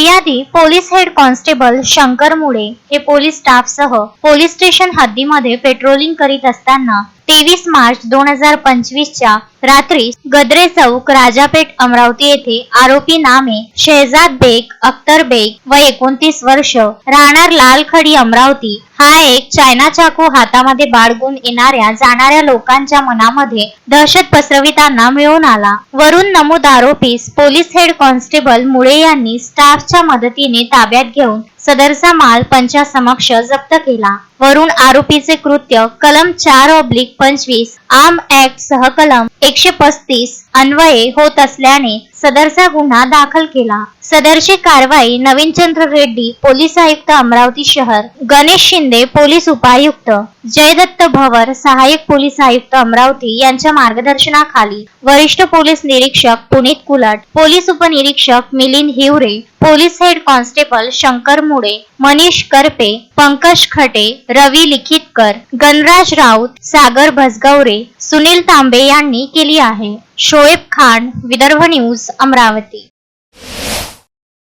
फिर्यादी police head constable Shankar मुळे हे पोलीस स्टाफसह पोलीस स्टेशन हद्दीमध्ये पेट्रोलिंग करीत असताना 23 मार्च 2025 च्या रात्री गद्रे चौक राजापेठ अमरावती येथे आरोपी नामे शेहजाद बेग अख्तर बेग व 29 वर्ष राहणार लालखडी अमरावती हा एक चायना चाकू हातामध्ये बाळगून येणाऱ्या जाणाऱ्या लोकांच्या मनामध्ये दहशत पसरविताना मिळून आला। वरून नमूद आरोपीस पोलीस हेड कॉन्स्टेबल मुळे यांनी स्टाफच्या मदतीने ताब्यात घेऊन सदरचा माल पंचासमक्ष जप्त केला। वरून आरोपीचे कृत्य कलम 4/25 आर्म ऍक्ट सह कलम 135 अन्वये होत असल्याने सदरचा गुन्हा दाखल केला। सदरची कारवाई नवीनचंद्र रेड्डी पोलीस आयुक्त अमरावती शहर, गणेश शिंदे पोलीस उपायुक्त, जयदत्त भवर सहाय्यक पोलीस आयुक्त अमरावती यांच्या मार्गदर्शनाखाली वरिष्ठ पोलीस निरीक्षक पुनीत कुलट, पोलीस उपनिरीक्षक Milind Hiware, police head constable Shankar मुळे, मनीष करपे, पंकज खटे, रवी लिखितकर, गणराज राऊत, सागर भसगवरे, सुनील तांबे यांनी केली आहे। शोएब खान, विदर्भ न्यूज, अमरावती।